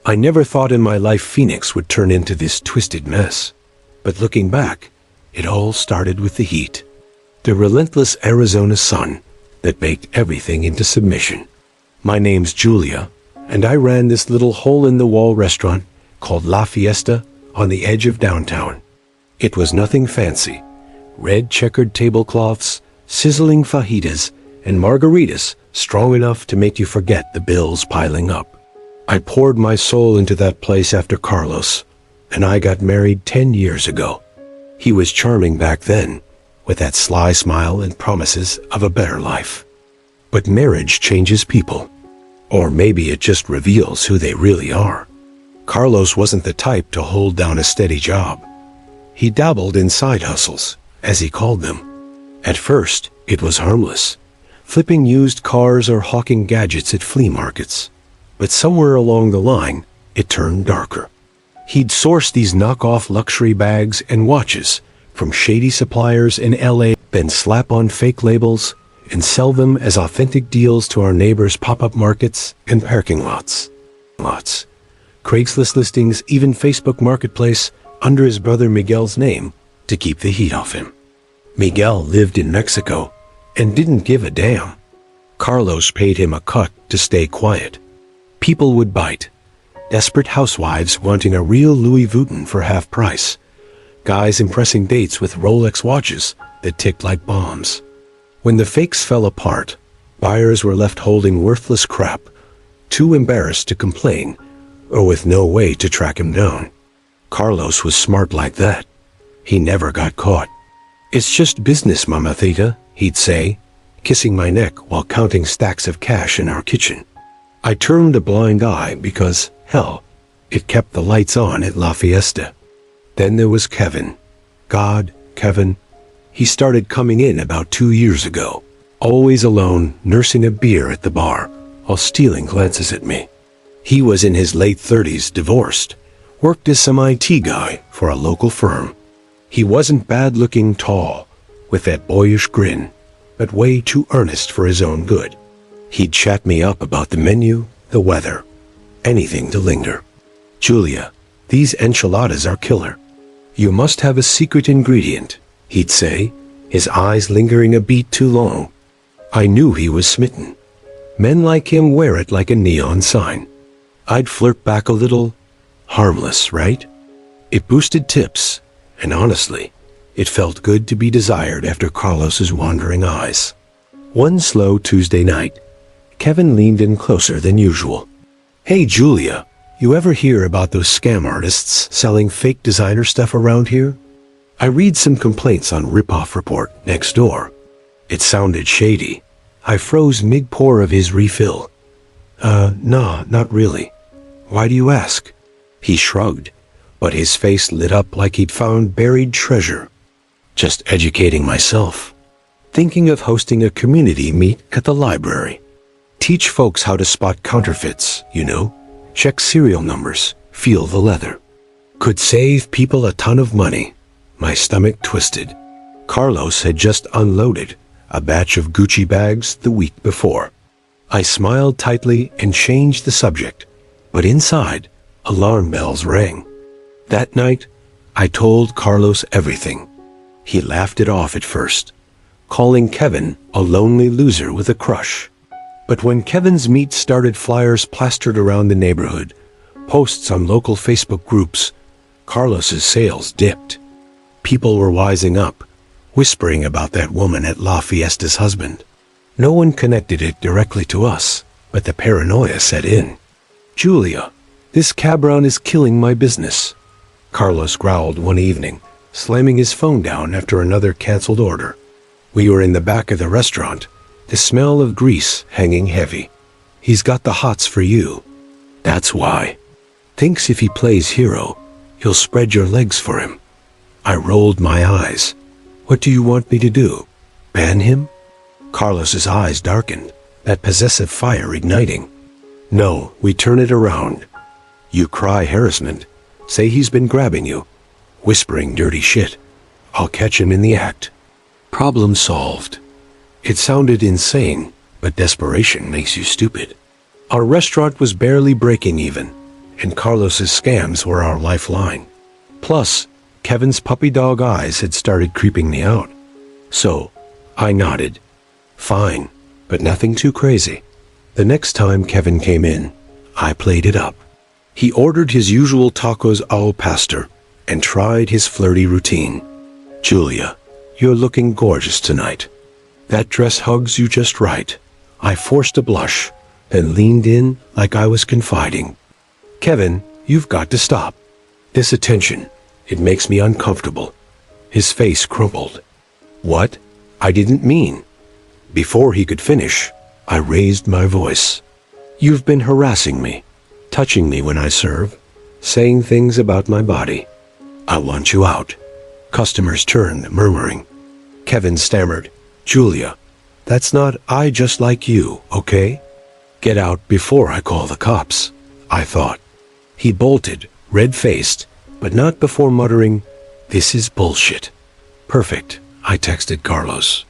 I never thought in my life Phoenix would turn into this twisted mess. But looking back, it all started with the heat. The relentless Arizona sun that baked everything into submission. My name's Julia, and I ran this little hole-in-the-wall restaurant called La Fiesta on the edge of downtown. It was nothing fancy. Red checkered tablecloths, sizzling fajitas, and margaritas strong enough to make you forget the bills piling up. I poured my soul into that place after Carlos, and I got married 10 years ago. He was charming back then, with that sly smile and promises of a better life. But marriage changes people. Or maybe it just reveals who they really are. Carlos wasn't the type to hold down a steady job. He dabbled in side hustles, as he called them. At first, it was harmless, flipping used cars or hawking gadgets at flea markets. But somewhere along the line, it turned darker. He'd source these knockoff luxury bags and watches from shady suppliers in LA, then slap on fake labels and sell them as authentic deals to our neighbors' pop-up markets and parking lots. Craigslist listings, even Facebook Marketplace, under his brother Miguel's name to keep the heat off him. Miguel lived in Mexico and didn't give a damn. Carlos paid him a cut to stay quiet. People would bite. Desperate housewives wanting a real Louis Vuitton for half price. Guys impressing dates with Rolex watches that ticked like bombs. When the fakes fell apart, buyers were left holding worthless crap, too embarrassed to complain, or with no way to track him down. Carlos was smart like that. He never got caught. "It's just business, mamacita," he'd say, kissing my neck while counting stacks of cash in our kitchen. I turned a blind eye because, hell, it kept the lights on at La Fiesta. Then there was Kevin. God, Kevin. He started coming in about 2 years ago, always alone, nursing a beer at the bar, while stealing glances at me. He was in his late 30s, divorced, worked as some IT guy for a local firm. He wasn't bad-looking, tall, with that boyish grin, but way too earnest for his own good. He'd chat me up about the menu, the weather, anything to linger. "Julia, these enchiladas are killer. You must have a secret ingredient," he'd say, his eyes lingering a beat too long. I knew he was smitten. Men like him wear it like a neon sign. I'd flirt back a little. Harmless, right? It boosted tips, and honestly, it felt good to be desired after Carlos's wandering eyes. One slow Tuesday night, Kevin leaned in closer than usual. "Hey, Julia, you ever hear about those scam artists selling fake designer stuff around here? I read some complaints on Ripoff Report next door." It sounded shady. I froze mid-pour of his refill. Nah, not really. Why do you ask?" He shrugged, but his face lit up like he'd found buried treasure. "Just educating myself. Thinking of hosting a community meet at the library. Teach folks how to spot counterfeits, you know. Check serial numbers, feel the leather. Could save people a ton of money." My stomach twisted. Carlos had just unloaded a batch of Gucci bags the week before. I smiled tightly and changed the subject, but inside, alarm bells rang. That night, I told Carlos everything. He laughed it off at first, calling Kevin a lonely loser with a crush. But when Kevin's meet started flyers plastered around the neighborhood, posts on local Facebook groups, Carlos's sales dipped. People were wising up, whispering about that woman at La Fiesta's husband. No one connected it directly to us, but the paranoia set in. "Julia, this cabron is killing my business," Carlos growled one evening, slamming his phone down after another canceled order. We were in the back of the restaurant, the smell of grease hanging heavy. "He's got the hots for you. That's why. Thinks if he plays hero, you'll spread your legs for him." I rolled my eyes. "What do you want me to do? Ban him?" Carlos's eyes darkened, that possessive fire igniting. "No, we turn it around. You cry harassment, say he's been grabbing you, whispering dirty shit. I'll catch him in the act. Problem solved." It sounded insane, but desperation makes you stupid. Our restaurant was barely breaking even. and Carlos's scams were our lifeline. Plus, Kevin's puppy dog eyes had started creeping me out. So, I nodded. Fine, but nothing too crazy. The next time Kevin came in, I played it up. He ordered his usual tacos al pastor and tried his flirty routine. Julia, you're looking gorgeous tonight. That dress hugs you just right. I forced a blush, then leaned in like I was confiding. Kevin, you've got to stop. This attention, it makes me uncomfortable. His face crumpled. What? I didn't mean. Before he could finish, I raised my voice. You've been harassing me, touching me when I serve, saying things about my body. I want you out. Customers turned, murmuring. Kevin stammered. Julia, that's not I just like you, okay? Get out before I call the cops, I thought. He bolted, red-faced, but not before muttering, this is bullshit. Perfect, I texted Carlos.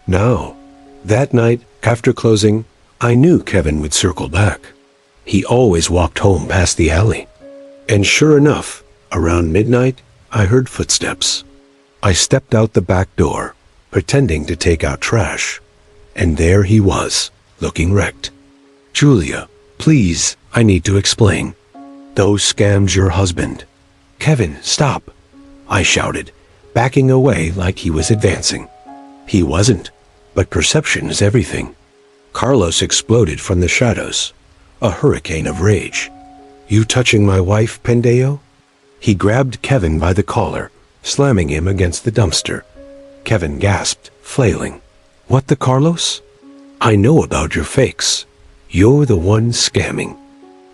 Now, that night, after closing, I knew Kevin would circle back. He always walked home past the alley. And sure enough, around midnight, I heard footsteps. I stepped out the back door, pretending to take out trash. And there he was, looking wrecked. Julia, please, I need to explain. Those scams your husband. Kevin, stop, I shouted, backing away like he was advancing. He wasn't, but perception is everything. Carlos exploded from the shadows, a hurricane of rage. You touching my wife, Pendejo? He grabbed Kevin by the collar, slamming him against the dumpster. Kevin gasped, flailing. What the Carlos? I know about your fakes. You're the one scamming.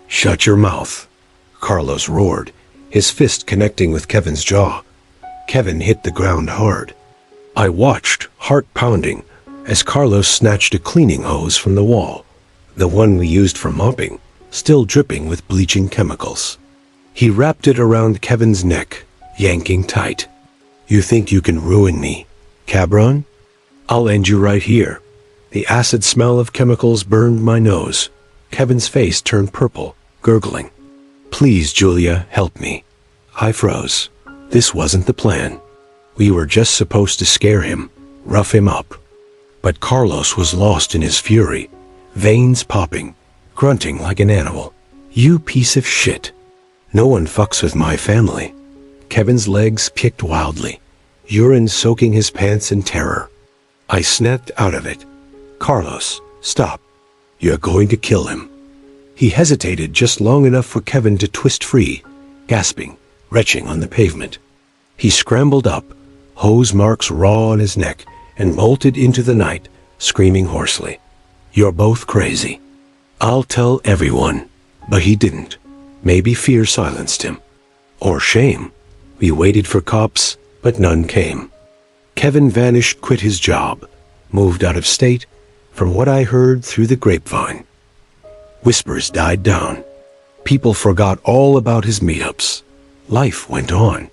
Shut your mouth, Carlos roared, his fist connecting with Kevin's jaw. Kevin hit the ground hard. I watched, heart pounding, as Carlos snatched a cleaning hose from the wall, the one we used for mopping, still dripping with bleaching chemicals. He wrapped it around Kevin's neck, yanking tight. You think you can ruin me, cabron? I'll end you right here. The acid smell of chemicals burned my nose. Kevin's face turned purple, gurgling. Please, Julia, help me. I froze. This wasn't the plan. We were just supposed to scare him, rough him up. But Carlos was lost in his fury, veins popping, grunting like an animal. You piece of shit. No one fucks with my family. Kevin's legs kicked wildly, urine soaking his pants in terror. I snapped out of it. Carlos, stop. You're going to kill him. He hesitated just long enough for Kevin to twist free, gasping, retching on the pavement. He scrambled up, hose marks raw on his neck, and bolted into the night, screaming hoarsely. You're both crazy. I'll tell everyone. But he didn't. Maybe fear silenced him. Or shame. We waited for cops, but none came. Kevin vanished, quit his job, moved out of state, from what I heard through the grapevine. Whispers died down. People forgot all about his meetups. Life went on.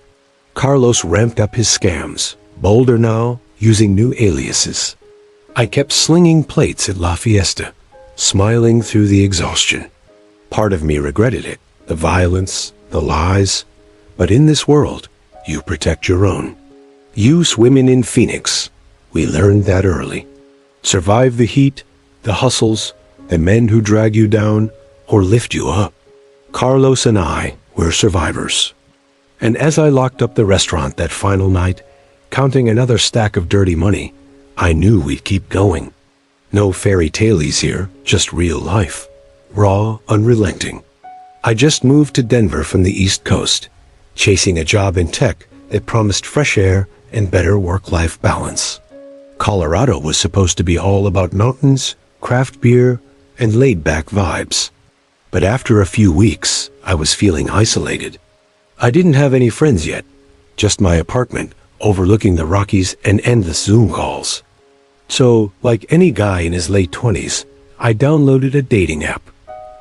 Carlos ramped up his scams, bolder now, using new aliases. I kept slinging plates at La Fiesta, smiling through the exhaustion. Part of me regretted it, the violence, the lies. But in this world, you protect your own. You women in Phoenix. We learned that early. Survive the heat, the hustles, the men who drag you down or lift you up. Carlos and I were survivors. And as I locked up the restaurant that final night, counting another stack of dirty money, I knew we'd keep going. No fairy tales here, just real life. Raw, unrelenting. I just moved to Denver from the East Coast, chasing a job in tech that promised fresh air and better work-life balance. Colorado was supposed to be all about mountains, craft beer, and laid-back vibes. But after a few weeks, I was feeling isolated. I didn't have any friends yet, just my apartment overlooking the Rockies and endless Zoom calls. So, like any guy in his late 20s, I downloaded a dating app.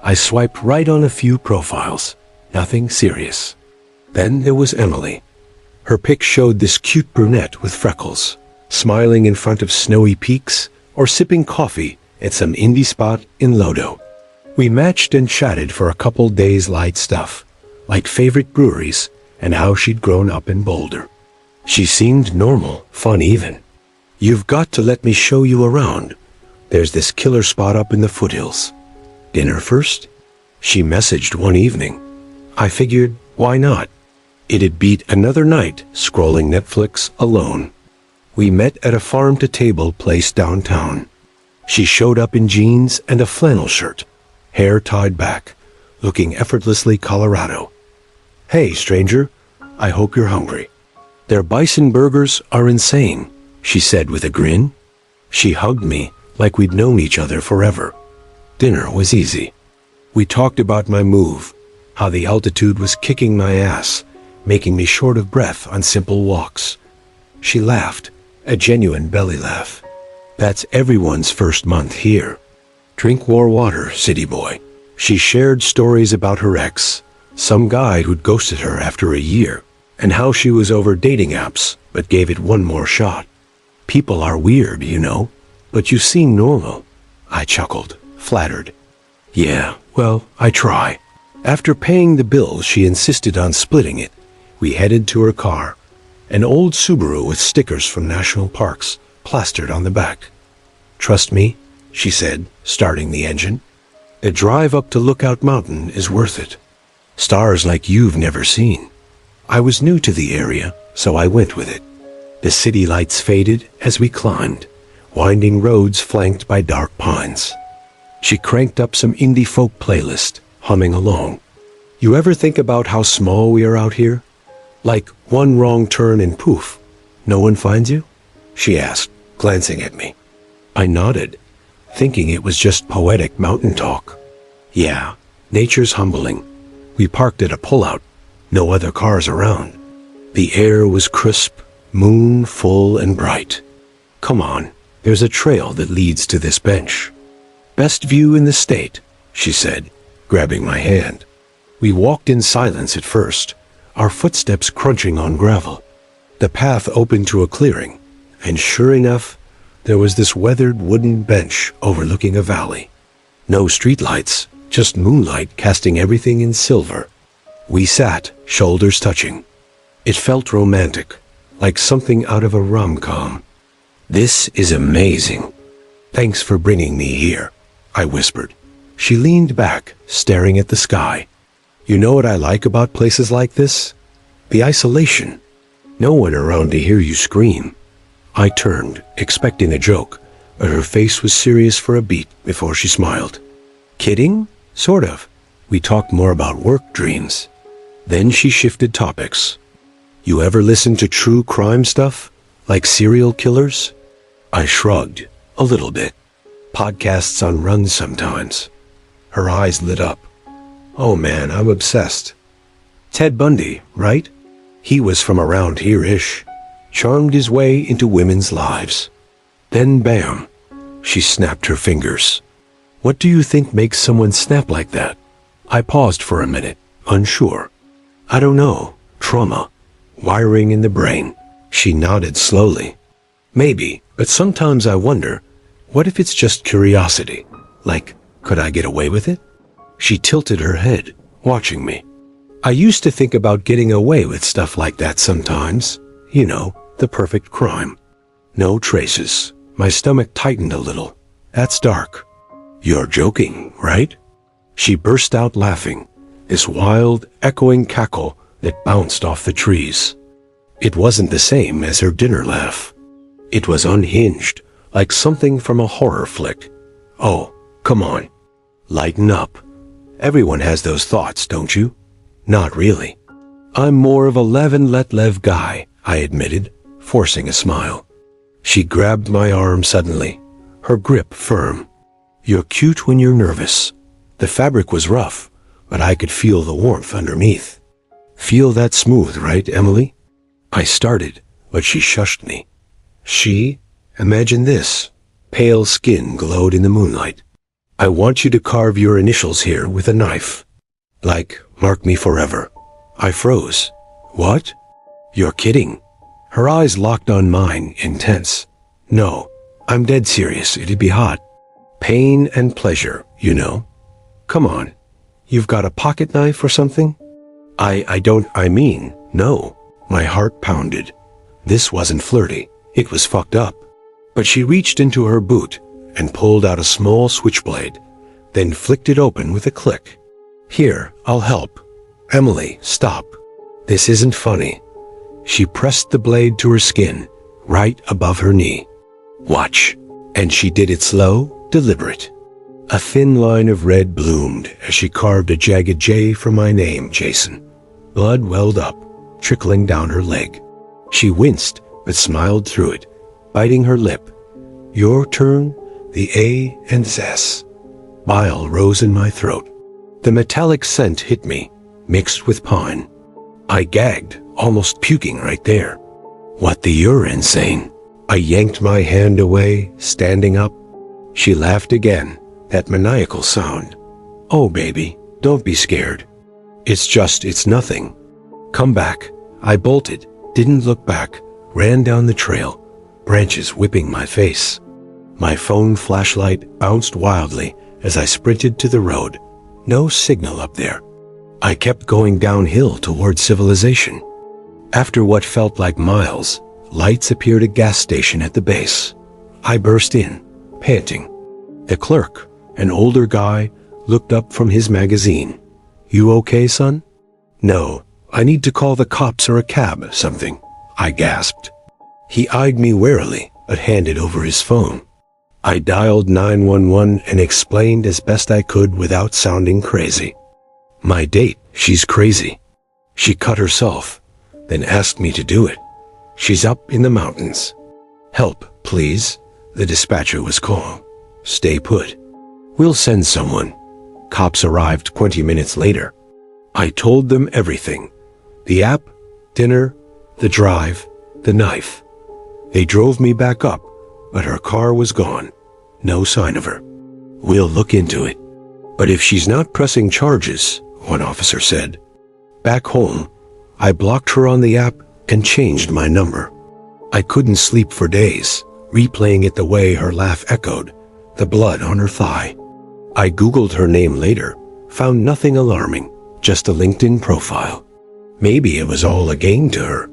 I swiped right on a few profiles, nothing serious. Then there was Emily. Her pic showed this cute brunette with freckles, smiling in front of snowy peaks or sipping coffee at some indie spot in Lodo. We matched and chatted for a couple days, light stuff, like favorite breweries and how she'd grown up in Boulder. She seemed normal, fun even. "You've got to let me show you around. There's this killer spot up in the foothills. Dinner first?" She messaged one evening. I figured, why not? It'd beat another night scrolling Netflix alone. We met at a farm-to-table place downtown. She showed up in jeans and a flannel shirt, hair tied back, looking effortlessly Colorado. "Hey, stranger, I hope you're hungry. Their bison burgers are insane," she said with a grin. She hugged me like we'd known each other forever. Dinner was easy. We talked about my move, how the altitude was kicking my ass, making me short of breath on simple walks. She laughed, a genuine belly laugh. "That's everyone's first month here. Drink more water, city boy." She shared stories about her ex, some guy who'd ghosted her after a year, and how she was over dating apps but gave it one more shot. "People are weird, you know, but you seem normal." I chuckled, flattered. "Yeah, well, I try." After paying the bill, she insisted on splitting it. We headed to her car, an old Subaru with stickers from national parks plastered on the back. "Trust me," she said, starting the engine. "A drive up to Lookout Mountain is worth it. Stars like you've never seen." I was new to the area, so I went with it. The city lights faded as we climbed, winding roads flanked by dark pines. She cranked up some indie folk playlist, humming along. "You ever think about how small we are out here? Like one wrong turn and poof, no one finds you?" she asked, glancing at me. I nodded, thinking it was just poetic mountain talk. "Yeah, nature's humbling." We parked at a pullout, no other cars around. The air was crisp, moon full and bright. "Come on, there's a trail that leads to this bench. Best view in the state," she said, grabbing my hand. We walked in silence at first, our footsteps crunching on gravel. The path opened to a clearing, and sure enough, there was this weathered wooden bench overlooking a valley. No streetlights, just moonlight casting everything in silver. We sat, shoulders touching. It felt romantic, like something out of a rom-com. "This is amazing. Thanks for bringing me here," I whispered. She leaned back, staring at the sky. "You know what I like about places like this? The isolation. No one around to hear you scream." I turned, expecting a joke, but her face was serious for a beat before she smiled. "Kidding? Sort of. We talked more about work dreams." Then she shifted topics. "You ever listen to true crime stuff? Like serial killers?" I shrugged, a little bit. "Podcasts on run sometimes." Her eyes lit up. "Oh man, I'm obsessed. Ted Bundy, right? He was from around here-ish. Charmed his way into women's lives. Then bam, she snapped her fingers. What do you think makes someone snap like that?" I paused for a minute, unsure. "I don't know. Trauma. Wiring in the brain." She nodded slowly. "Maybe, but sometimes I wonder, what if it's just curiosity? Like, could I get away with it?" She tilted her head, watching me. "I used to think about getting away with stuff like that sometimes. You know, the perfect crime. No traces." My stomach tightened a little. "That's dark." "You're joking, right?" She burst out laughing, this wild, echoing cackle that bounced off the trees. It wasn't the same as her dinner laugh. It was unhinged, like something from a horror flick. "Oh, come on. Lighten up. Everyone has those thoughts, don't you?" "Not really. I'm more of a lev and let lev guy," I admitted, forcing a smile. She grabbed my arm suddenly, her grip firm. "You're cute when you're nervous." The fabric was rough, but I could feel the warmth underneath. "Feel that smooth, right, Emily?" I started, but she shushed me. Imagine this. Pale skin glowed in the moonlight. "I want you to carve your initials here with a knife. Like, mark me forever." I froze. "What? You're kidding." Her eyes locked on mine, intense. "No, I'm dead serious. It'd be hot. Pain and pleasure, you know." Come on. You've got a pocket knife or something? No. My heart pounded. This wasn't flirty. It was fucked up. But she reached into her boot and pulled out a small switchblade, then flicked it open with a click. Here, I'll help. Emily, stop. This isn't funny. She pressed the blade to her skin, right above her knee. Watch. And she did it slow, deliberate. A thin line of red bloomed as she carved a jagged J for my name, Jason. Blood welled up, trickling down her leg. She winced, but smiled through it, biting her lip. Your turn, the A and S. Bile rose in my throat. The metallic scent hit me, mixed with pine. I gagged, almost puking right there. What the you're insane. I yanked my hand away, standing up. She laughed again, that maniacal sound. Oh, baby, don't be scared. It's nothing. Come back. I bolted, didn't look back, ran down the trail, branches whipping my face. My phone flashlight bounced wildly as I sprinted to the road. No signal up there. I kept going downhill toward civilization. After what felt like miles, lights appeared at a gas station at the base. I burst in, panting. The clerk, an older guy, looked up from his magazine. You okay, son? No, I need to call the cops or a cab, something, I gasped. He eyed me warily, but handed over his phone. I dialed 911 and explained as best I could without sounding crazy. My date, she's crazy. She cut herself, then asked me to do it. She's up in the mountains. Help, please, the dispatcher was calling. Stay put. We'll send someone. Cops arrived 20 minutes later. I told them everything. The app, dinner, the drive, the knife. They drove me back up, but her car was gone. No sign of her. We'll look into it. But if she's not pressing charges, one officer said. Back home, I blocked her on the app and changed my number. I couldn't sleep for days, replaying it the way her laugh echoed, the blood on her thigh. I Googled her name later, found nothing alarming, just a LinkedIn profile. Maybe it was all a game to her,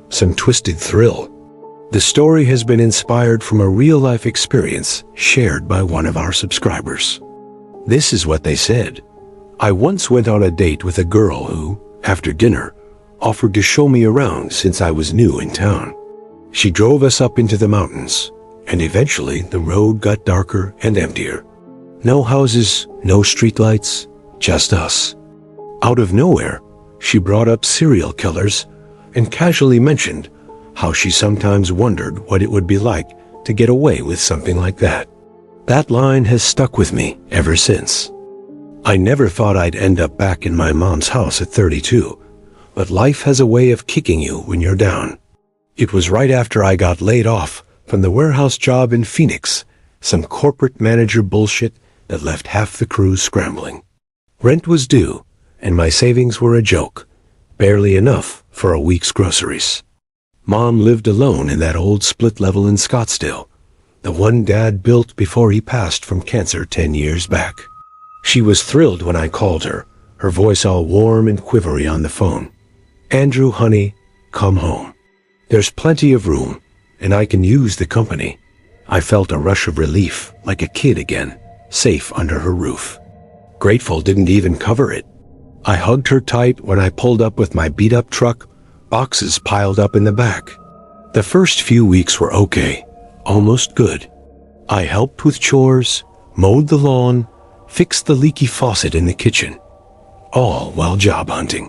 some twisted thrill. The story has been inspired from a real-life experience shared by one of our subscribers. This is what they said. I once went on a date with a girl who, after dinner, offered to show me around since I was new in town. She drove us up into the mountains, and eventually the road got darker and emptier. No houses, no streetlights, just us. Out of nowhere, she brought up serial killers and casually mentioned how she sometimes wondered what it would be like to get away with something like that. That line has stuck with me ever since. I never thought I'd end up back in my mom's house at 32, but life has a way of kicking you when you're down. It was right after I got laid off from the warehouse job in Phoenix, some corporate manager bullshit that left half the crew scrambling. Rent was due, and my savings were a joke, barely enough for a week's groceries. Mom lived alone in that old split level in Scottsdale, the one Dad built before he passed from cancer 10 years back. She was thrilled when I called her, her voice all warm and quivery on the phone. Andrew, honey, come home. There's plenty of room, and I can use the company. I felt a rush of relief, like a kid again, safe under her roof. Grateful didn't even cover it. I hugged her tight when I pulled up with my beat-up truck, boxes piled up in the back. The first few weeks were okay, almost good. I helped with chores, mowed the lawn, fixed the leaky faucet in the kitchen, all while job hunting.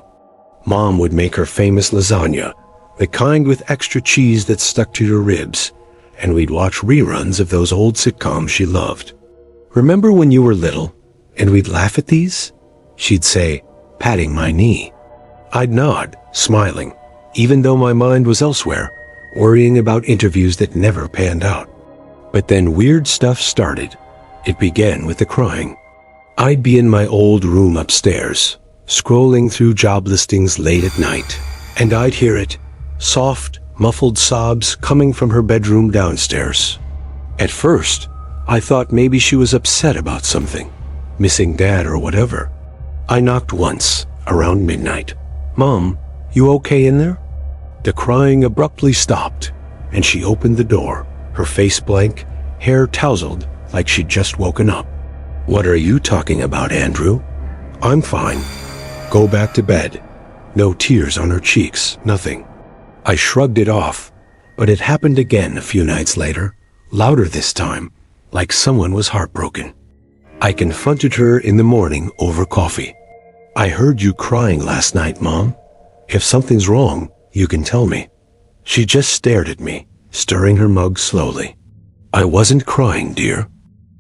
Mom would make her famous lasagna, the kind with extra cheese that stuck to your ribs, and we'd watch reruns of those old sitcoms she loved. Remember when you were little, and we'd laugh at these? She'd say, patting my knee. I'd nod, smiling, even though my mind was elsewhere, worrying about interviews that never panned out. But then weird stuff started. It began with the crying. I'd be in my old room upstairs, scrolling through job listings late at night, and I'd hear it, soft, muffled sobs coming from her bedroom downstairs. At first, I thought maybe she was upset about something. missing dad or whatever. I knocked once, around midnight. "Mom, you okay in there?" The crying abruptly stopped, and she opened the door, her face blank, hair tousled like she'd just woken up. "What are you talking about, Andrew?" "I'm fine. Go back to bed." No tears on her cheeks, nothing. I shrugged it off, but it happened again a few nights later, louder this time, like someone was heartbroken. I confronted her in the morning over coffee. "I heard you crying last night, Mom. If something's wrong, you can tell me." She just stared at me, stirring her mug slowly. "I wasn't crying, dear.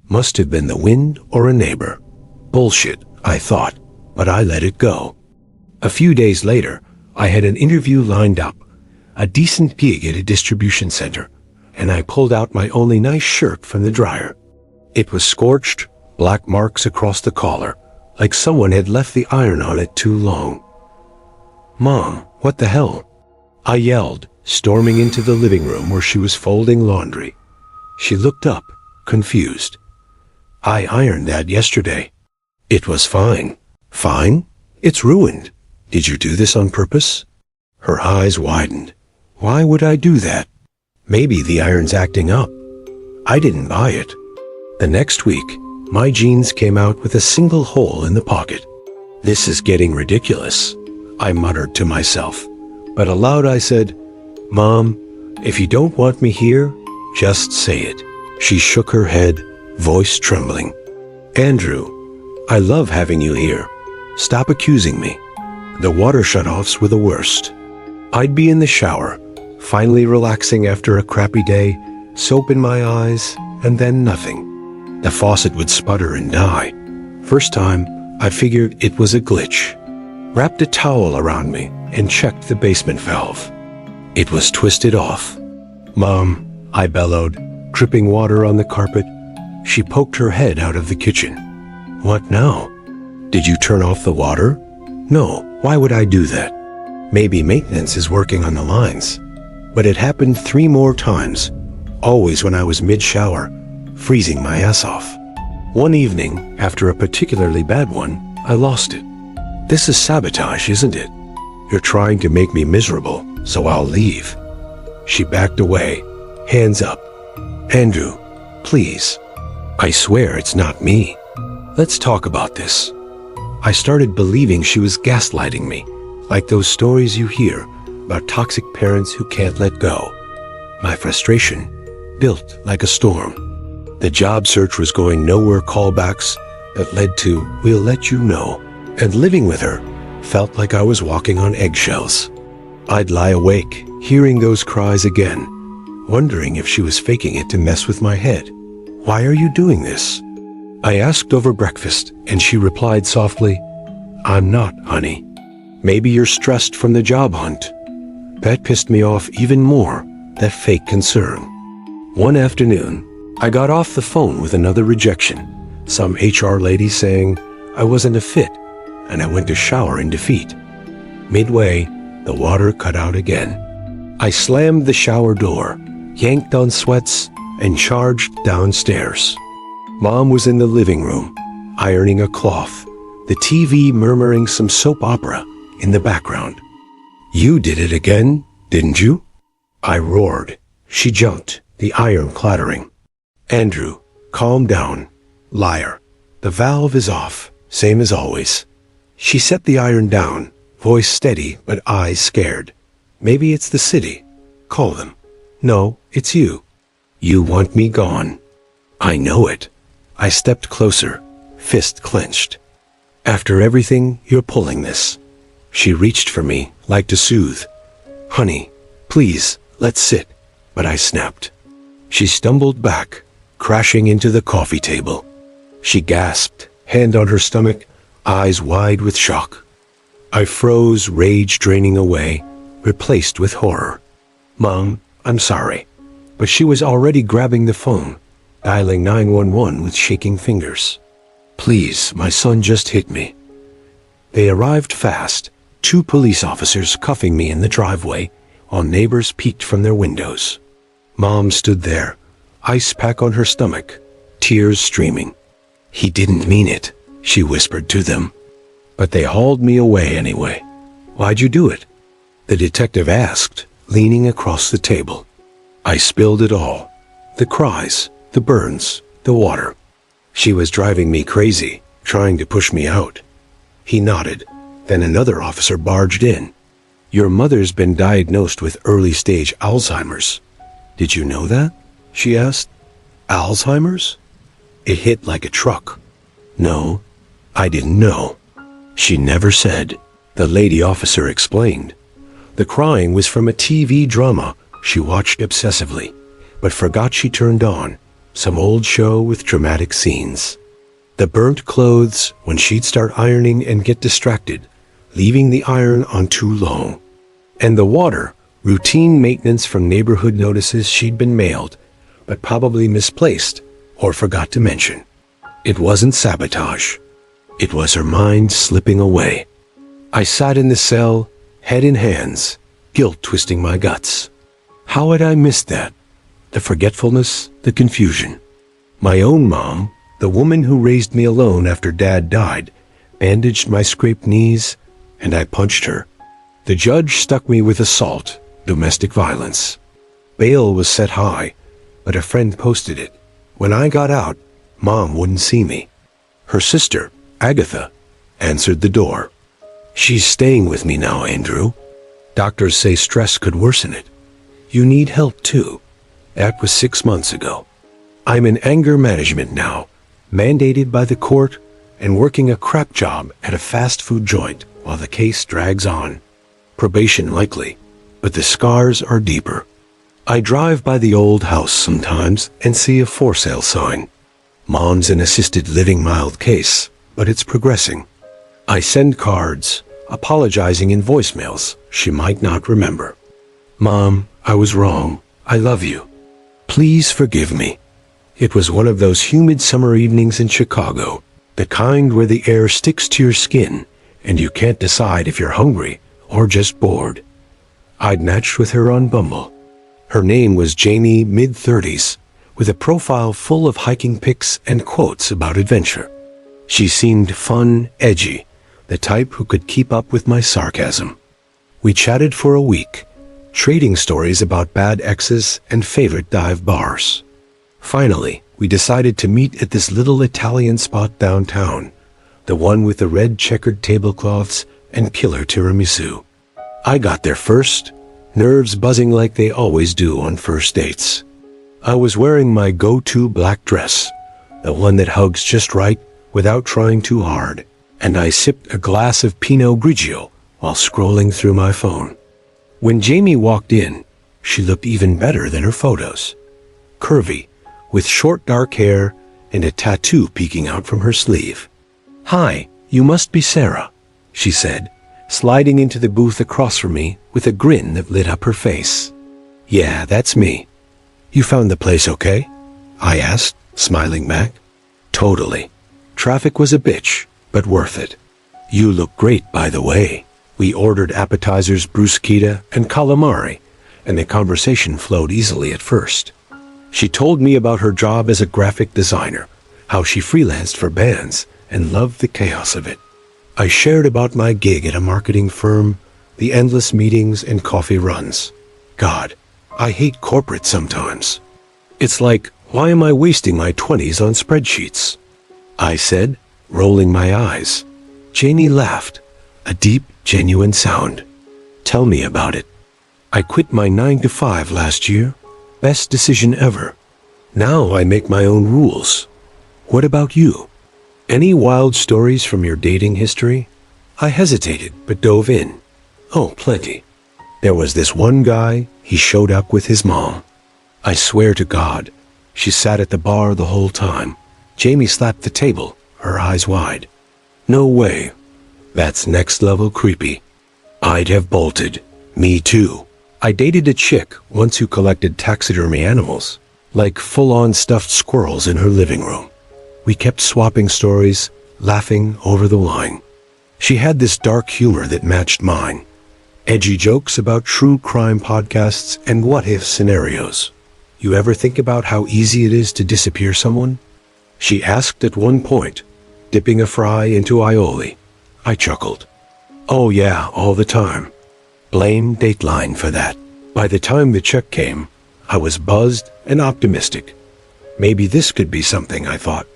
Must have been the wind or a neighbor." Bullshit, I thought, but I let it go. A few days later, I had an interview lined up, a decent gig at a distribution center, and I pulled out my only nice shirt from the dryer. It was scorched, black marks across the collar, like someone had left the iron on it too long. "Mom, what the hell?" I yelled, storming into the living room where she was folding laundry. She looked up, confused. "I ironed that yesterday." "It was fine." "Fine? It's ruined. Did you do this on purpose?" Her eyes widened. "Why would I do that?" "Maybe the iron's acting up." I didn't buy it. The next week, my jeans came out with a single hole in the pocket. "This is getting ridiculous," I muttered to myself. But aloud I said, "Mom, if you don't want me here, just say it." She shook her head, voice trembling. "Andrew, I love having you here. Stop accusing me." The water shutoffs were the worst. I'd be in the shower, finally relaxing after a crappy day, soap in my eyes, and then nothing. The faucet would sputter and die. First time, I figured it was a glitch. Wrapped a towel around me and checked the basement valve. It was twisted off. "Mom," I bellowed, dripping water on the carpet. She poked her head out of the kitchen. "What now?" "Did you turn off the water?" "No, why would I do that?" "Maybe maintenance is working on the lines." But it happened 3 more times, always when I was mid-shower, freezing my ass off. One evening, after a particularly bad one, I lost it. "This is sabotage, isn't it? You're trying to make me miserable, so I'll leave." She backed away, hands up. "Andrew, please. I swear it's not me. Let's talk about this." I started believing she was gaslighting me, like those stories you hear about toxic parents who can't let go. My frustration built like a storm. The job search was going nowhere, callbacks that led to "we'll let you know," and living with her felt like I was walking on eggshells. I'd lie awake, hearing those cries again, wondering if she was faking it to mess with my head. "Why are you doing this?" I asked over breakfast, and she replied softly, "I'm not, honey. Maybe you're stressed from the job hunt." That pissed me off even more, that fake concern. One afternoon, I got off the phone with another rejection, some HR lady saying I wasn't a fit, and I went to shower in defeat. Midway, the water cut out again. I slammed the shower door, yanked on sweats, and charged downstairs. Mom was in the living room, ironing a cloth, the TV murmuring some soap opera in the background. "You did it again, didn't you?" I roared. She jumped, the iron clattering. "Andrew, calm down. Liar. The valve is off, same as always." She set the iron down, voice steady but eyes scared. "Maybe it's the city. Call them." "No, it's you. You want me gone." "I know it." I stepped closer, fist clenched. "After everything, you're pulling this." She reached for me, like to soothe. "Honey, please, let's sit." But I snapped. She stumbled back, crashing into the coffee table. She gasped, hand on her stomach, eyes wide with shock. I froze, rage draining away, replaced with horror. "Mom, I'm sorry." But she was already grabbing the phone, dialing 911 with shaking fingers. "Please, my son just hit me." They arrived fast, 2 police officers cuffing me in the driveway, while neighbors peeked from their windows. Mom stood there, ice pack on her stomach, tears streaming. "He didn't mean it," she whispered to them. But they hauled me away anyway. Why'd you do it? The detective asked, leaning across the table. I spilled it all. The cries, the burns, the water. She was driving me crazy, trying to push me out. He nodded. Then another officer barged in. Your mother's been diagnosed with early-stage Alzheimer's. Did you know that? She asked. Alzheimer's? It hit like a truck. No, I didn't know. She never said. The lady officer explained. The crying was from a TV drama she watched obsessively, but forgot she turned on, some old show with dramatic scenes. The burnt clothes when she'd start ironing and get distracted, leaving the iron on too long. And the water, routine maintenance from neighborhood notices she'd been mailed, but probably misplaced or forgot to mention. It wasn't sabotage. It was her mind slipping away. I sat in the cell, head in hands, guilt twisting my guts. How had I missed that? The forgetfulness, the confusion. My own mom, the woman who raised me alone after Dad died, bandaged my scraped knees, and I punched her. The judge stuck me with assault, domestic violence. Bail was set high, but a friend posted it. When I got out, Mom wouldn't see me. Her sister, Agatha, answered the door. She's staying with me now, Andrew. Doctors say stress could worsen it. You need help too. That was 6 months ago. I'm in anger management now, mandated by the court and working a crap job at a fast food joint while the case drags on. Probation likely, but the scars are deeper. I drive by the old house sometimes and see a for sale sign. Mom's an assisted living mild case, but it's progressing. I send cards, apologizing in voicemails she might not remember. Mom, I was wrong. I love you. Please forgive me. It was one of those humid summer evenings in Chicago, the kind where the air sticks to your skin and you can't decide if you're hungry or just bored. I'd matched with her on Bumble. Her name was Jamie, mid-30s, with a profile full of hiking pics and quotes about adventure. She seemed fun, edgy, the type who could keep up with my sarcasm. We chatted for a week, trading stories about bad exes and favorite dive bars. Finally, we decided to meet at this little Italian spot downtown, the one with the red checkered tablecloths and killer tiramisu. I got there first, nerves buzzing like they always do on first dates. I was wearing my go-to black dress, the one that hugs just right without trying too hard, and I sipped a glass of Pinot Grigio while scrolling through my phone. When Jamie walked in, she looked even better than her photos. Curvy, with short dark hair and a tattoo peeking out from her sleeve. Hi, you must be Sarah, she said, sliding into the booth across from me with a grin that lit up her face. Yeah, that's me. You found the place okay? I asked, smiling back. Totally. Traffic was a bitch, but worth it. You look great, by the way. We ordered appetizers, bruschetta, and calamari, and the conversation flowed easily at first. She told me about her job as a graphic designer, how she freelanced for bands, and loved the chaos of it. I shared about my gig at a marketing firm, the endless meetings and coffee runs. God, I hate corporate sometimes. It's like, why am I wasting my 20s on spreadsheets? I said, rolling my eyes. Jamie laughed, a deep, genuine sound. Tell me about it. I quit my 9-to-5 last year. Best decision ever. Now I make my own rules. What about you? Any wild stories from your dating history? I hesitated, but dove in. Oh, plenty. There was this one guy, he showed up with his mom. I swear to God, she sat at the bar the whole time. Jamie slapped the table, her eyes wide. No way. That's next level creepy. I'd have bolted. Me too. I dated a chick once who collected taxidermy animals, like full-on stuffed squirrels in her living room. We kept swapping stories, laughing over the wine. She had this dark humor that matched mine. Edgy jokes about true crime podcasts and what-if scenarios. You ever think about how easy it is to disappear someone? She asked at one point. dipping a fry into aioli. I chuckled. Oh yeah, all the time. Blame Dateline for that. By the time the check came, I was buzzed and optimistic. Maybe this could be something, I thought.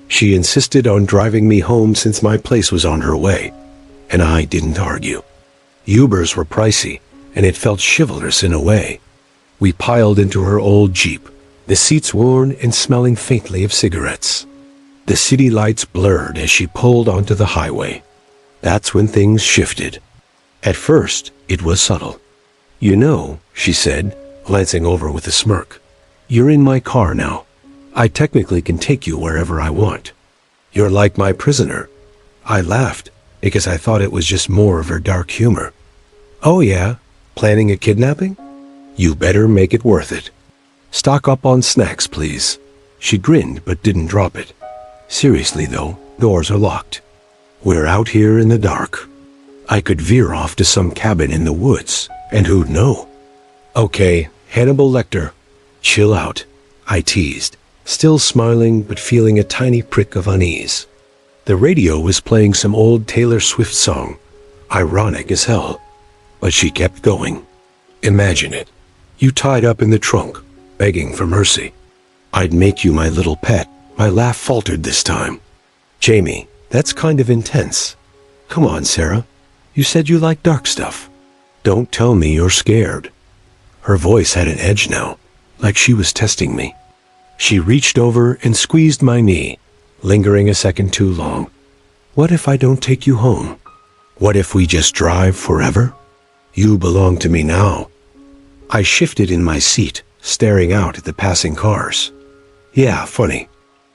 She insisted on driving me home since my place was on her way, and I didn't argue. Ubers were pricey, and it felt chivalrous in a way. We piled into her old Jeep, the seats worn and smelling faintly of cigarettes. The city lights blurred as she pulled onto the highway. That's when things shifted. At first, it was subtle. You know, she said, glancing over with a smirk, you're in my car now. I technically can take you wherever I want. You're like my prisoner. I laughed because I thought it was just more of her dark humor. Oh yeah, planning a kidnapping? You better make it worth it. Stock up on snacks, please. She grinned but didn't drop it. Seriously though, doors are locked. We're out here in the dark. I could veer off to some cabin in the woods, and who'd know? Okay, Hannibal Lecter, chill out, I teased, still smiling but feeling a tiny prick of unease. The radio was playing some old Taylor Swift song, ironic as hell, but she kept going. Imagine it, you tied up in the trunk, begging for mercy. I'd make you my little pet. My laugh faltered this time. Jamie, that's kind of intense. Come on, Sarah. You said you like dark stuff. Don't tell me you're scared. Her voice had an edge now, like she was testing me. She reached over and squeezed my knee, lingering a second too long. What if I don't take you home? What if we just drive forever? You belong to me now. I shifted in my seat, staring out at the passing cars. Yeah, funny.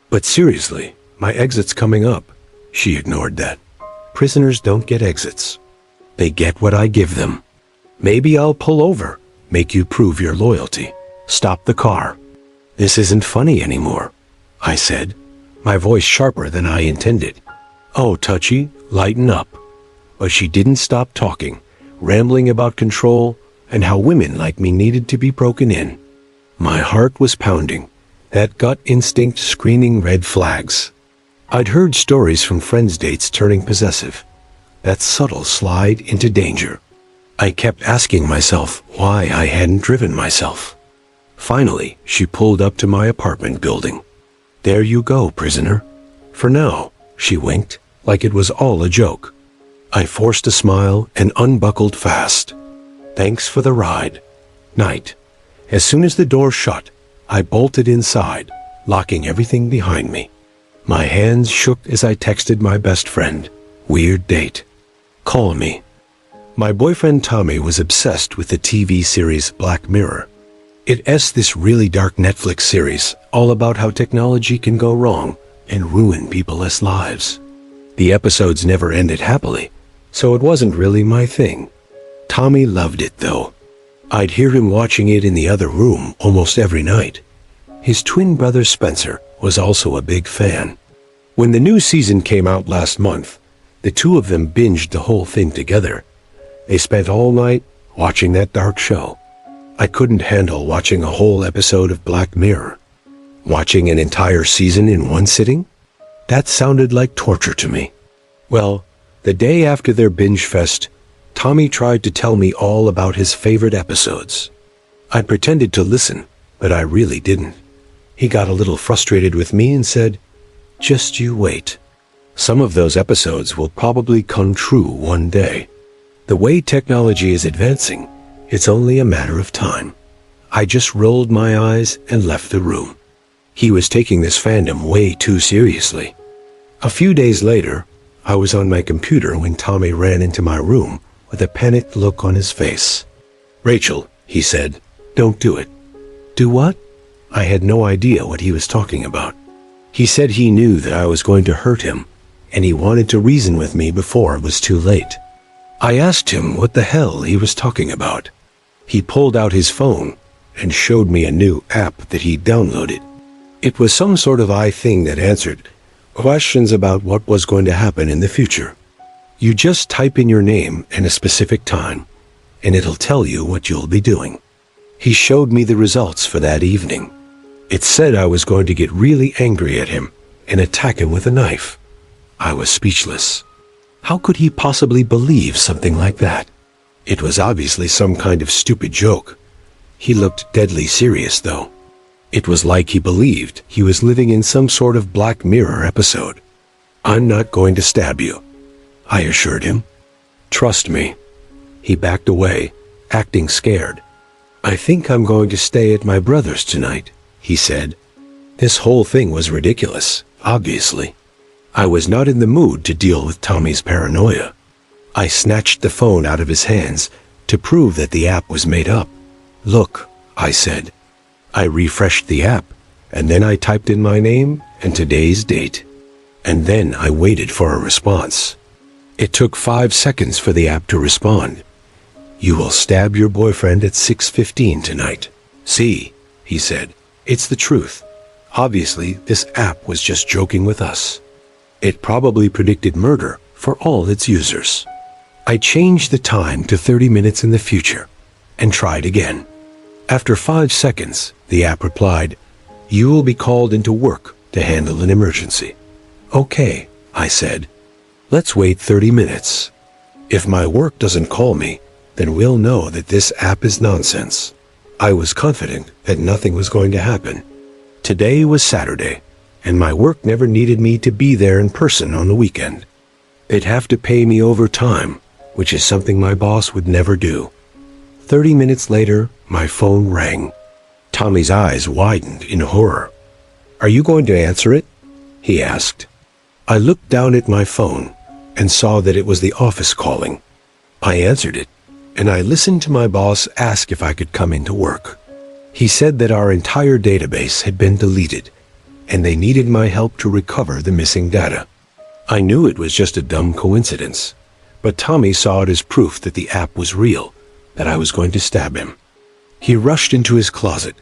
But seriously, my exit's coming up. She ignored that. Prisoners don't get exits. They get what I give them. Maybe I'll pull over, make you prove your loyalty. Stop the car. This isn't funny anymore, I said, my voice sharper than I intended. Oh, Touchy, lighten up. But she didn't stop talking, rambling about control and how women like me needed to be broken in. My heart was pounding, that gut instinct screaming red flags. I'd heard stories from friends' dates turning possessive, that subtle slide into danger. I kept asking myself why I hadn't driven myself. Finally, she pulled up to my apartment building. There you go, prisoner. For now, she winked, like it was all a joke. I forced a smile and unbuckled fast. Thanks for the ride. Night. As soon as the door shut, I bolted inside, locking everything behind me. My hands shook as I texted my best friend. Weird date. Call me. My boyfriend Tommy was obsessed with the TV series Black Mirror. It's this really dark Netflix series all about how technology can go wrong and ruin people's lives. The episodes never ended happily, so it wasn't really my thing. Tommy loved it though. I'd hear him watching it in the other room almost every night. His twin brother Spencer was also a big fan. When the new season came out last month, the two of them binged the whole thing together. They spent all night watching that dark show. I couldn't handle watching a whole episode of Black Mirror. Watching an entire season in one sitting? That sounded like torture to me. Well, the day after their binge fest, Tommy tried to tell me all about his favorite episodes. I pretended to listen, but I really didn't. He got a little frustrated with me and said, "Just you wait. Some of those episodes will probably come true one day. The way technology is advancing, it's only a matter of time." I just rolled my eyes and left the room. He was taking this fandom way too seriously. A few days later, I was on my computer when Tommy ran into my room with a panicked look on his face. "Rachel," he said, "don't do it." "Do what?" I had no idea what he was talking about. He said he knew that I was going to hurt him, and he wanted to reason with me before it was too late. I asked him what the hell he was talking about. He pulled out his phone and showed me a new app that he'd downloaded. It was some sort of thing that answered questions about what was going to happen in the future. You just type in your name and a specific time, and it'll tell you what you'll be doing. He showed me the results for that evening. It said I was going to get really angry at him and attack him with a knife. I was speechless. How could he possibly believe something like that? It was obviously some kind of stupid joke. He looked deadly serious, though. It was like he believed he was living in some sort of Black Mirror episode. "I'm not going to stab you," I assured him. "Trust me." He backed away, acting scared. "I think I'm going to stay at my brother's tonight," he said. This whole thing was ridiculous, obviously. I was not in the mood to deal with Tommy's paranoia. I snatched the phone out of his hands to prove that the app was made up. "Look," I said. I refreshed the app, and then I typed in my name and today's date. And then I waited for a response. It took 5 seconds for the app to respond. "You will stab your boyfriend at 6:15 tonight." "See," he said, "it's the truth. Obviously, this app was just joking with us." It probably predicted murder for all its users. I changed the time to 30 minutes in the future and tried again. After 5 seconds, the app replied, "You will be called into work to handle an emergency." "Okay," I said. "Let's wait 30 minutes. If my work doesn't call me, then we'll know that this app is nonsense." I was confident that nothing was going to happen. Today was Saturday, and my work never needed me to be there in person on the weekend. They'd have to pay me overtime, which is something my boss would never do. 30 minutes later, my phone rang. Tommy's eyes widened in horror. "Are you going to answer it?" he asked. I looked down at my phone and saw that it was the office calling. I answered it, and I listened to my boss ask if I could come into work. He said that our entire database had been deleted, and they needed my help to recover the missing data. I knew it was just a dumb coincidence, but Tommy saw it as proof that the app was real, that I was going to stab him. He rushed into his closet,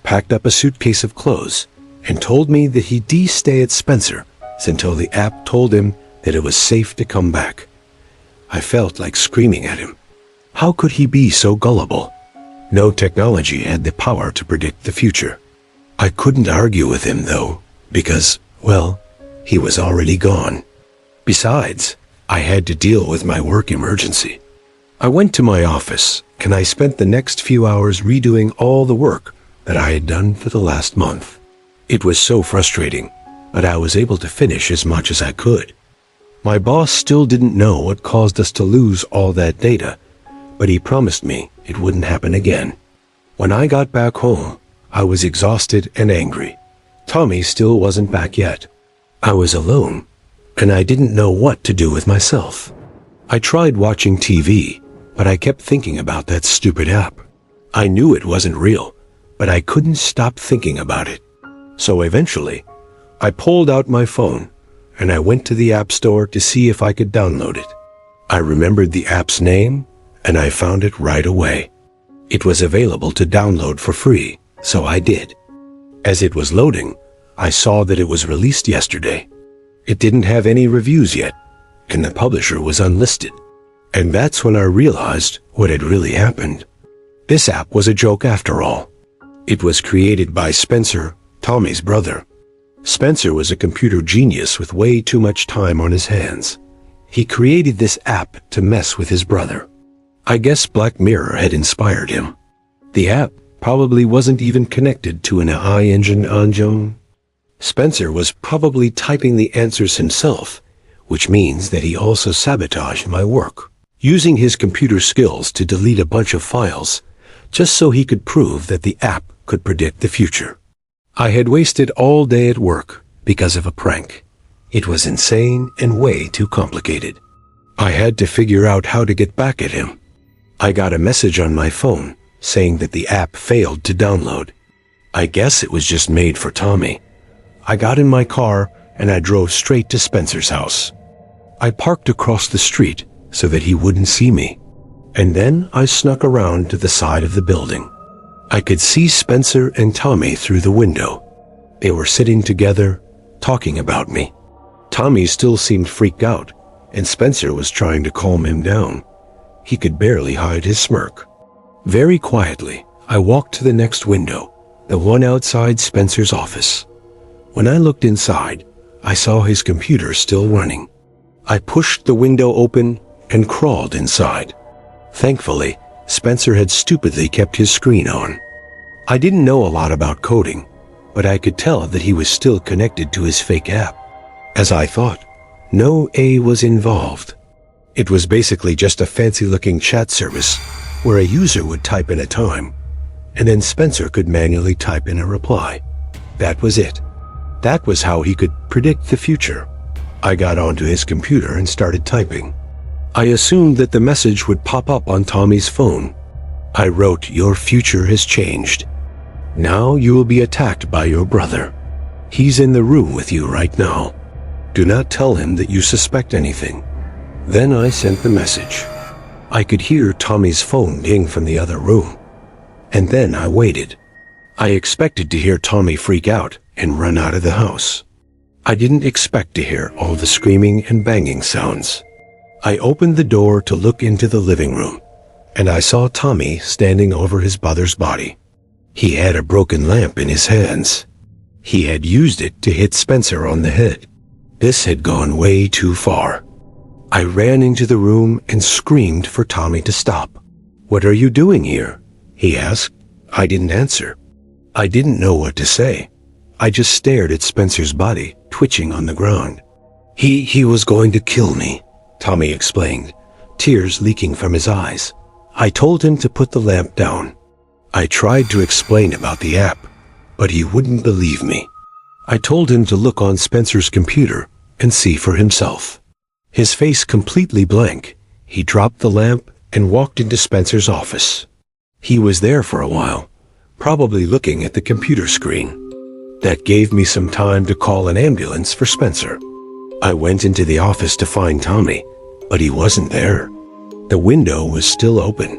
packed up a suitcase of clothes, and told me that he'd stay at Spencer's until the app told him that it was safe to come back. I felt like screaming at him. How could he be so gullible? No technology had the power to predict the future. I couldn't argue with him, though, because, well, he was already gone. Besides, I had to deal with my work emergency. I went to my office, and I spent the next few hours redoing all the work that I had done for the last month. It was so frustrating, but I was able to finish as much as I could. My boss still didn't know what caused us to lose all that data, but he promised me it wouldn't happen again. When I got back home, I was exhausted and angry. Tommy still wasn't back yet. I was alone, and I didn't know what to do with myself. I tried watching TV, but I kept thinking about that stupid app. I knew it wasn't real, but I couldn't stop thinking about it. So eventually, I pulled out my phone, and I went to the App Store to see if I could download it. I remembered the app's name, and I found it right away. It was available to download for free, so I did. As it was loading, I saw that it was released yesterday. It didn't have any reviews yet, and the publisher was unlisted. And that's when I realized what had really happened. This app was a joke after all. It was created by Spencer, Tommy's brother. Spencer was a computer genius with way too much time on his hands. He created this app to mess with his brother. I guess Black Mirror had inspired him. The app probably wasn't even connected to an AI engine. Spencer was probably typing the answers himself, which means that he also sabotaged my work, using his computer skills to delete a bunch of files, just so he could prove that the app could predict the future. I had wasted all day at work because of a prank. It was insane and way too complicated. I had to figure out how to get back at him. I got a message on my phone saying that the app failed to download. I guess it was just made for Tommy. I got in my car and I drove straight to Spencer's house. I parked across the street so that he wouldn't see me. And then I snuck around to the side of the building. I could see Spencer and Tommy through the window. They were sitting together, talking about me. Tommy still seemed freaked out, and Spencer was trying to calm him down. He could barely hide his smirk. Very quietly, I walked to the next window, the one outside Spencer's office. When I looked inside, I saw his computer still running. I pushed the window open and crawled inside. Thankfully, Spencer had stupidly kept his screen on. I didn't know a lot about coding, but I could tell that he was still connected to his fake app. As I thought, no A was involved. It was basically just a fancy-looking chat service where a user would type in a time, and then Spencer could manually type in a reply. That was it. That was how he could predict the future. I got onto his computer and started typing. I assumed that the message would pop up on Tommy's phone. I wrote, "Your future has changed. Now you will be attacked by your brother. He's in the room with you right now. Do not tell him that you suspect anything." Then I sent the message. I could hear Tommy's phone ding from the other room. And then I waited. I expected to hear Tommy freak out and run out of the house. I didn't expect to hear all the screaming and banging sounds. I opened the door to look into the living room, and I saw Tommy standing over his brother's body. He had a broken lamp in his hands. He had used it to hit Spencer on the head. This had gone way too far. I ran into the room and screamed for Tommy to stop. "What are you doing here?" he asked. I didn't answer. I didn't know what to say. I just stared at Spencer's body, twitching on the ground. He was going to kill me," Tommy explained, tears leaking from his eyes. I told him to put the lamp down. I tried to explain about the app, but he wouldn't believe me. I told him to look on Spencer's computer and see for himself. His face completely blank, he dropped the lamp and walked into Spencer's office. He was there for a while, probably looking at the computer screen. That gave me some time to call an ambulance for Spencer. I went into the office to find Tommy, but he wasn't there. The window was still open,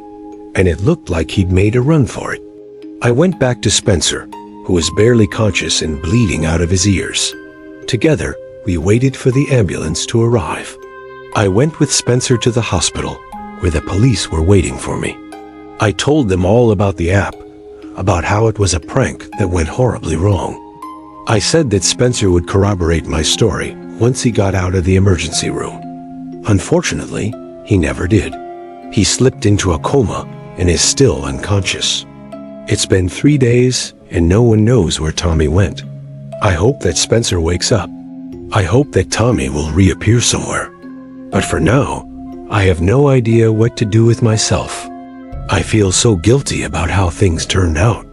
and it looked like he'd made a run for it. I went back to Spencer, who was barely conscious and bleeding out of his ears. Together, we waited for the ambulance to arrive. I went with Spencer to the hospital, where the police were waiting for me. I told them all about the app, about how it was a prank that went horribly wrong. I said that Spencer would corroborate my story once he got out of the emergency room. Unfortunately, he never did. He slipped into a coma and is still unconscious. It's been 3 days and no one knows where Tommy went. I hope that Spencer wakes up. I hope that Tommy will reappear somewhere. But for now, I have no idea what to do with myself. I feel so guilty about how things turned out.